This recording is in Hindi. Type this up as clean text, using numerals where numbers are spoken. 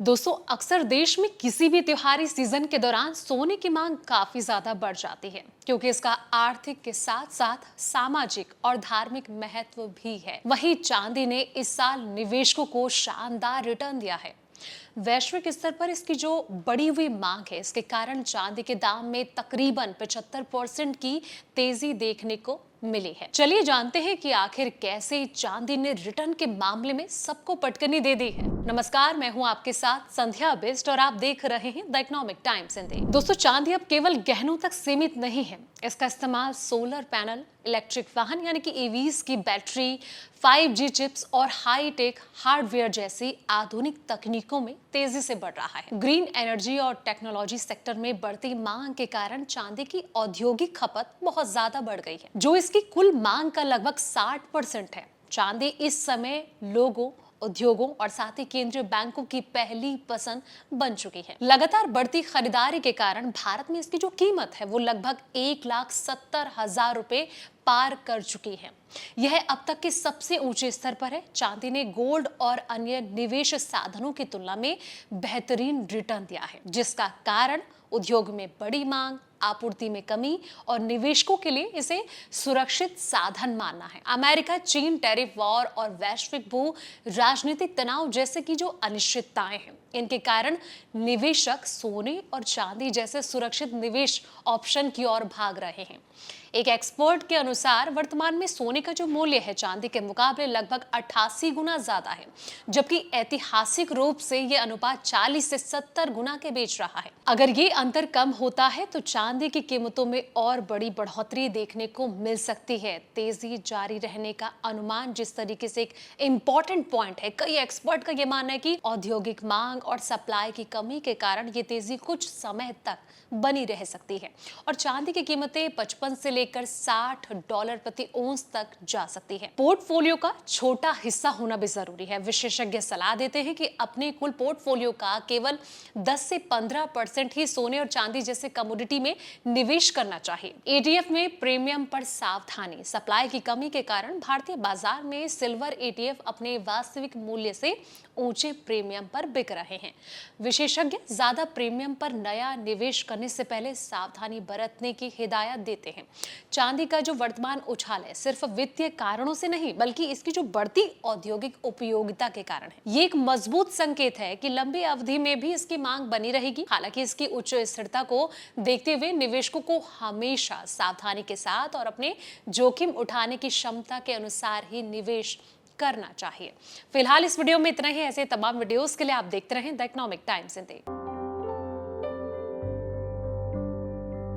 दोस्तों, अक्सर देश में किसी भी त्योहारी सीजन के दौरान सोने की मांग काफी ज्यादा बढ़ जाती है क्योंकि इसका आर्थिक के साथ साथ सामाजिक और धार्मिक महत्व भी है। वहीं चांदी ने इस साल निवेशकों को शानदार रिटर्न दिया है। वैश्विक स्तर पर इसकी जो बढ़ी हुई मांग है, इसके कारण चांदी के दाम में तकरीबन 75% की तेजी देखने को मिली है। चलिए जानते हैं कि आखिर कैसे चांदी ने रिटर्न के मामले में सबको पटकनी दे दी है। नमस्कार, मैं हूं आपके साथ संध्या बेस्ट और आप देख रहे हैं द इकोनॉमिक टाइम्स हिंदी। दोस्तों, चांदी अब केवल गहनों तक सीमित नहीं है। इसका इस्तेमाल सोलर पैनल, इलेक्ट्रिक वाहन यानी कि ईवीज की बैटरी, 5G चिप्स और हाई टेक हार्डवेयर जैसी आधुनिक तकनीकों में तेजी से बढ़ रहा है। ग्रीन एनर्जी और टेक्नोलॉजी सेक्टर में बढ़ती मांग के कारण चांदी की औद्योगिक खपत बहुत ज्यादा बढ़ गई है, जो इसकी कुल मांग का लगभग 60% है। चांदी इस समय लोगों, उद्योगों और साथ ही केंद्रीय बैंकों की पहली पसंद बन चुकी है। लगातार बढ़ती खरीदारी के कारण भारत में इसकी जो कीमत है वो लगभग 1,70,000 रुपए पार कर चुकी है। यह अब तक के सबसे ऊंचे स्तर पर है। चांदी ने गोल्ड और अन्य निवेश साधनों की तुलना में बेहतरीन रिटर्न दिया है, जिसका कारण उद्योग में बड़ी मांग, आपूर्ति में कमी और निवेशकों के लिए इसे सुरक्षित साधन मानना है। अमेरिका चीन टैरिफ वॉर और वैश्विक भू राजनीतिक तनाव जैसे कि जो अनिश्चितताएं हैं, इनके कारण निवेशक सोने और चांदी जैसे सुरक्षित निवेश ऑप्शन की ओर भाग रहे हैं। एक एक्सपर्ट के अनुसार वर्तमान में सोने का जो मूल्य है चांदी के मुकाबले लगभग 88 गुना ज्यादा है, जबकि ऐतिहासिक रूप से यह अनुपात 40 से 70 गुना के बीच रहा है। अगर ये अंतर कम होता है तो चांदी की कीमतों में और बड़ी बढ़ोतरी देखने को मिल सकती है। तेजी जारी रहने का अनुमान, जिस तरीके से एक इंपॉर्टेंट पॉइंट है, कई एक्सपर्ट का यह मानना है कि औद्योगिक मांग और सप्लाई की कमी के कारण ये तेजी कुछ समय तक बनी रह सकती है और चांदी की कीमतें 55 से लेकर $60 प्रति औंस तक जा सकती है। पोर्टफोलियो का छोटा हिस्सा होना भी जरूरी है। विशेषज्ञ सलाह देते हैं कि अपने कुल पोर्टफोलियो का केवल 10 से 15% ही सोने और चांदी जैसे कमोडिटी में निवेश करना चाहिए। ETF में प्रीमियम पर सावधानी। सप्लाई की कमी के कारण भारतीय बाजार में सिल्वर ETF अपने वास्तविक मूल्य से ऊंचे प्रीमियम पर बिक रहे हैं। विशेषज्ञ ज्यादा प्रीमियम पर नया निवेश करने से पहले सावधानी बरतने की हिदायत देते हैं। चांदी का जो वर्तमान उछाल है सिर्फ वित्तीय कारणों से नहीं, बल्कि इसकी जो बढ़ती औद्योगिक उपयोगिता के कारण है। ये एक मजबूत संकेत है कि लंबी अवधि में भी इसकी मांग बनी रहेगी। हालांकि इसकी उच्च स्थिरता को देखते हुए निवेशकों को हमेशा सावधानी के साथ और अपने जोखिम उठाने की क्षमता के अनुसार ही निवेश करना चाहिए। फिलहाल इस वीडियो में इतना ही। ऐसे तमाम वीडियोस के लिए आप देखते रहें द इकोनॉमिक टाइम्स हिंदी।